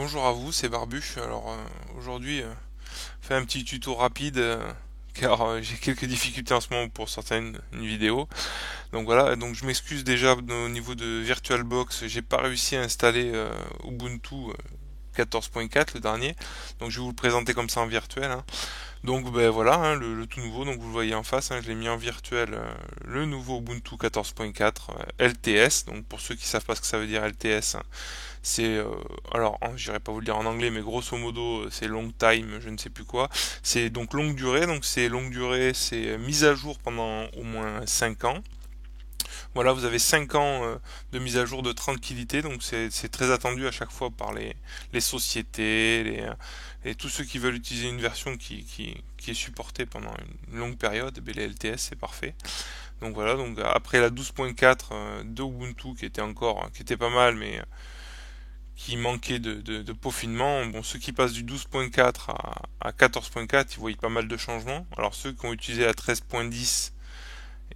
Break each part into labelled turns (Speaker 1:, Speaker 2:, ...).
Speaker 1: Bonjour à vous, c'est Barbuche. Alors aujourd'hui, je fais un petit tuto rapide car j'ai quelques difficultés en ce moment pour sortir une vidéo. Donc voilà, donc je m'excuse déjà au niveau de VirtualBox, j'ai pas réussi à installer Ubuntu 14.4 le dernier. Donc je vais vous le présenter comme ça en virtuel, hein. Donc ben voilà, hein, le tout nouveau, donc vous le voyez en face, hein, je l'ai mis en virtuel, le nouveau Ubuntu 14.4 LTS. Donc pour ceux qui savent pas ce que ça veut dire LTS, hein, c'est alors j'irai pas vous le dire en anglais, mais grosso modo c'est long time, je ne sais plus quoi. C'est donc longue durée, c'est mise à jour pendant au moins 5 ans. Voilà, vous avez 5 ans de mise à jour de tranquillité, donc c'est très attendu à chaque fois par les sociétés, et tous ceux qui veulent utiliser une version qui est supportée pendant une longue période. Ben, les LTS c'est parfait. Donc voilà, donc après la 12.4 de Ubuntu qui était pas mal, mais qui manquait de peaufinement. Bon, ceux qui passent du 12.4 à 14.4, ils voient pas mal de changements. Alors ceux qui ont utilisé la 13.10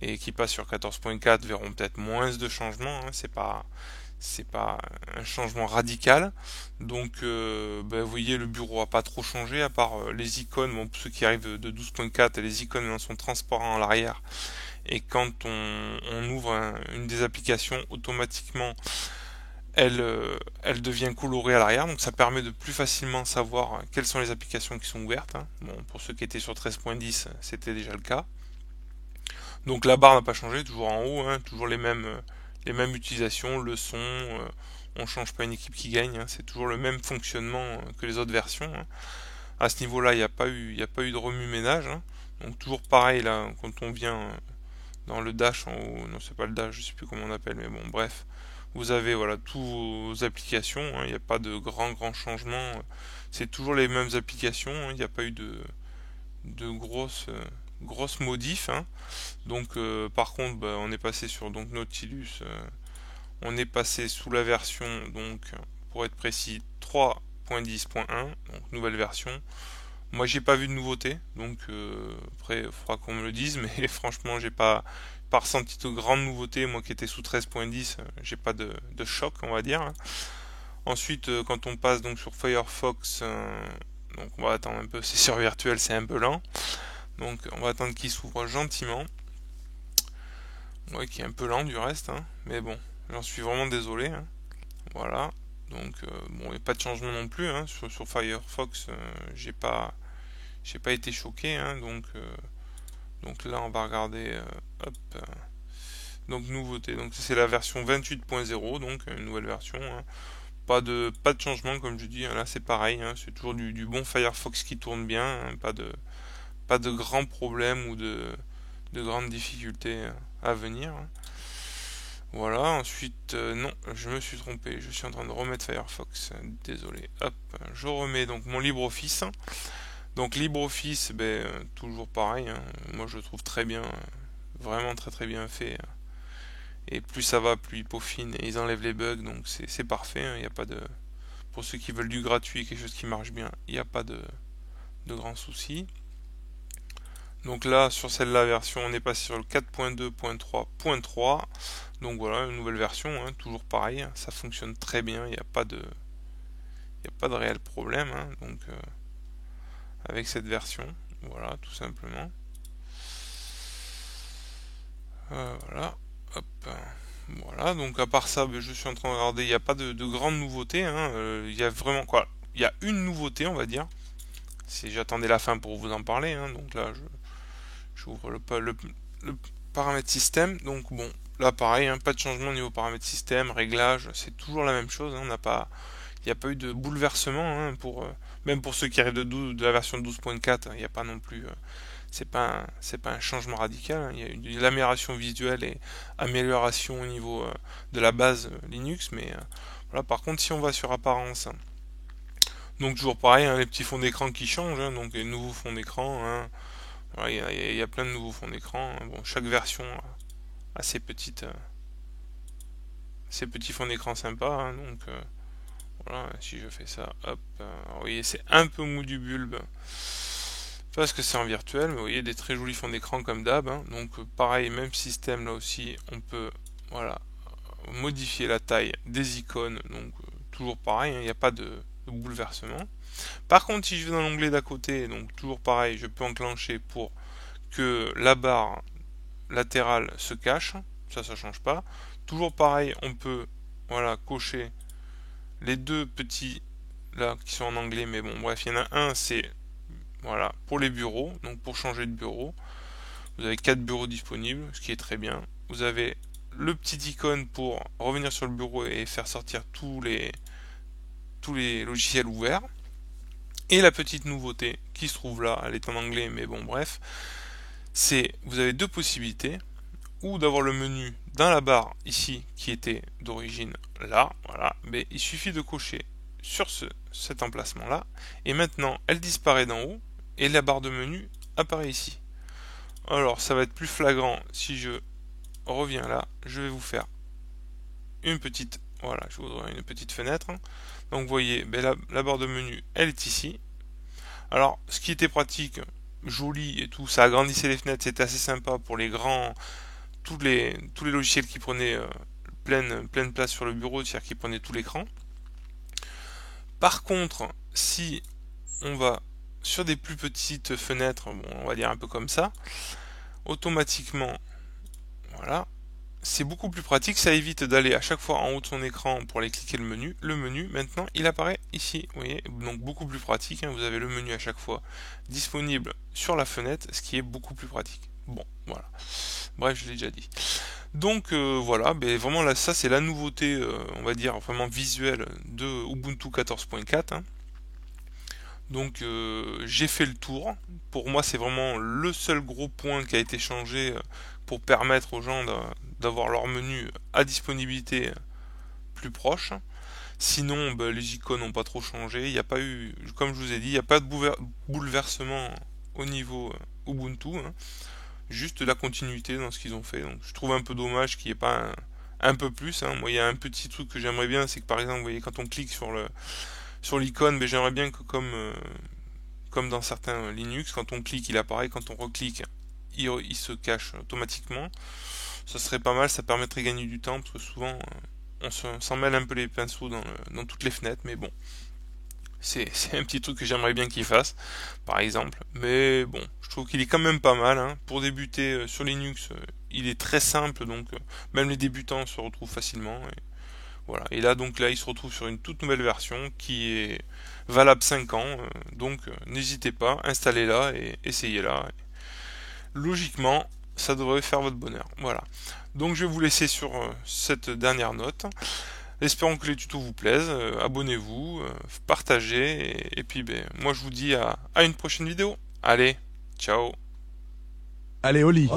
Speaker 1: et qui passent sur 14.4 verront peut-être moins de changements, hein. C'est pas un changement radical. Donc ben, vous voyez, le bureau a pas trop changé à part les icônes. Bon, pour ceux qui arrivent de 12.4, les icônes maintenant sont transparents à l'arrière, et quand on ouvre une des applications, automatiquement elle devient colorée à l'arrière, donc ça permet de plus facilement savoir quelles sont les applications qui sont ouvertes, hein. Bon, pour ceux qui étaient sur 13.10, c'était déjà le cas. Donc la barre n'a pas changé, toujours en haut, hein, toujours les mêmes utilisations, le son, on change pas une équipe qui gagne, hein, c'est toujours le même fonctionnement que les autres versions, hein. À ce niveau-là, il n'y a pas eu de remue-ménage, hein. Donc toujours pareil là, quand on vient dans le dash en haut, non c'est pas le dash, je sais plus comment on appelle, mais bon bref, vous avez voilà toutes vos applications, hein. Il n'y a pas de grands changements, c'est toujours les mêmes applications, hein. Il n'y a pas eu de grosses modifs, hein. Donc par contre bah, on est passé sur donc Nautilus, on est passé sous la version, donc pour être précis, 3.10.1, donc nouvelle version. Moi j'ai pas vu de nouveauté, donc après il faudra qu'on me le dise, mais franchement j'ai pas ressenti de grande nouveauté. Moi qui étais sous 13.10, j'ai pas de choc, on va dire, hein. Ensuite quand on passe donc sur Firefox, donc on va attendre un peu, c'est sur virtuel, c'est un peu lent, donc on va attendre qu'il s'ouvre gentiment. Ouais, qui est un peu lent du reste, hein, mais bon, j'en suis vraiment désolé, hein. Voilà, donc bon, il n'y a pas de changement non plus, hein. Sur Firefox, j'ai pas été choqué, hein, donc là on va regarder, hop, donc nouveauté, donc c'est la version 28.0, donc une nouvelle version, hein. Pas de changement comme je dis, hein. Là c'est pareil, hein, c'est toujours du bon Firefox qui tourne bien, hein, pas de grands problèmes ou de grandes difficultés à venir, hein. Voilà, ensuite, non, je me suis trompé, je suis en train de remettre Firefox, désolé, hop, je remets donc mon LibreOffice. Donc LibreOffice, ben, toujours pareil, hein, moi je le trouve très bien, vraiment très bien fait, et plus ça va, plus ils peaufinent et ils enlèvent les bugs, donc c'est parfait, hein. Il y a pas de, pour ceux qui veulent du gratuit, quelque chose qui marche bien, il n'y a pas de grands soucis. Donc là, sur celle-là version, on est passé sur le 4.2.3.3. Donc voilà, une nouvelle version, hein, toujours pareil, hein, ça fonctionne très bien, il n'y a pas de réel problème, hein, donc avec cette version, voilà, tout simplement. Voilà, hop, voilà, donc à part ça, ben, je suis en train de regarder, il n'y a pas de grandes nouveautés, hein, il y a vraiment quoi, il y a une nouveauté, on va dire. Si j'attendais la fin pour vous en parler, hein, donc là, j'ouvre le paramètre système, donc bon, là pareil, hein, pas de changement au niveau paramètre système, réglage, c'est toujours la même chose, hein, il n'y a pas eu de bouleversement, hein, même pour ceux qui arrivent de la version 12.4, il n'y a pas non plus, c'est pas un changement radical, hein. Il y a eu de l'amélioration visuelle et amélioration au niveau de la base Linux, mais voilà. Par contre, si on va sur apparence, donc toujours pareil, hein, les petits fonds d'écran qui changent, hein, donc les nouveaux fonds d'écran, hein. Voilà, il y a plein de nouveaux fonds d'écran, hein. Bon, chaque version a ses petits fonds d'écran sympas, hein, donc voilà, si je fais ça, hop, vous voyez, c'est un peu mou du bulbe parce que c'est en virtuel, mais vous voyez des très jolis fonds d'écran comme d'hab, hein. Donc pareil, même système là aussi, on peut, voilà, modifier la taille des icônes, donc toujours pareil, hein. Il n'y a pas de bouleversement. Par contre, si je vais dans l'onglet d'à côté, donc toujours pareil, je peux enclencher pour que la barre latérale se cache, ça change pas. Toujours pareil, on peut voilà cocher les deux petits là qui sont en anglais, mais bon bref, il y en a un, c'est voilà pour les bureaux, donc pour changer de bureau. Vous avez 4 bureaux disponibles, ce qui est très bien. Vous avez le petit icône pour revenir sur le bureau et faire sortir tous les logiciels ouverts. Et la petite nouveauté qui se trouve là, elle est en anglais, mais bon bref, c'est vous avez deux possibilités, ou d'avoir le menu dans la barre ici qui était d'origine là, voilà, mais il suffit de cocher sur cet emplacement là, et maintenant elle disparaît d'en haut, et la barre de menu apparaît ici. Alors ça va être plus flagrant si je reviens là, je vais vous faire une petite, voilà, je vous ouvre une petite fenêtre. Donc vous voyez, ben la barre de menu, elle est ici. Alors, ce qui était pratique, joli et tout, ça agrandissait les fenêtres, c'était assez sympa pour les grands, tous les logiciels qui prenaient pleine place sur le bureau, c'est-à-dire qui prenaient tout l'écran. Par contre, si on va sur des plus petites fenêtres, bon, on va dire un peu comme ça, automatiquement, voilà, c'est beaucoup plus pratique, ça évite d'aller à chaque fois en haut de son écran pour aller cliquer le menu. Le menu, maintenant, il apparaît ici, vous voyez, donc beaucoup plus pratique, hein, vous avez le menu à chaque fois disponible sur la fenêtre, ce qui est beaucoup plus pratique. Bon, voilà. Bref, je l'ai déjà dit. Donc voilà, ben, vraiment là, ça c'est la nouveauté, on va dire, vraiment visuelle de Ubuntu 14.4. Hein. Donc j'ai fait le tour. Pour moi, c'est vraiment le seul gros point qui a été changé pour permettre aux gens d'avoir leur menu à disponibilité plus proche. Sinon, ben, les icônes n'ont pas trop changé. Il n'y a pas eu, comme je vous ai dit, il n'y a pas de bouleversement au niveau Ubuntu. Hein. Juste la continuité dans ce qu'ils ont fait. Donc je trouve un peu dommage qu'il n'y ait pas un peu plus. Hein. Moi, il y a un petit truc que j'aimerais bien, c'est que par exemple, vous voyez, quand on clique sur l'icône, mais j'aimerais bien que comme dans certains Linux, quand on clique, il apparaît, quand on reclique, il se cache automatiquement. Ça serait pas mal, ça permettrait de gagner du temps, parce que souvent, on s'en mêle un peu les pinceaux dans toutes les fenêtres, mais bon. C'est un petit truc que j'aimerais bien qu'il fasse, par exemple. Mais bon, je trouve qu'il est quand même pas mal. Hein. Pour débuter sur Linux, il est très simple, donc même les débutants se retrouvent facilement. Et voilà. Et là, donc là, il se retrouve sur une toute nouvelle version qui est valable 5 ans. Donc n'hésitez pas, installez-la et essayez-la. Logiquement, ça devrait faire votre bonheur. Voilà. Donc je vais vous laisser sur cette dernière note. Espérons que les tutos vous plaisent, abonnez-vous, partagez, et puis ben, moi je vous dis à une prochaine vidéo. Allez, ciao.
Speaker 2: Allez, au lit.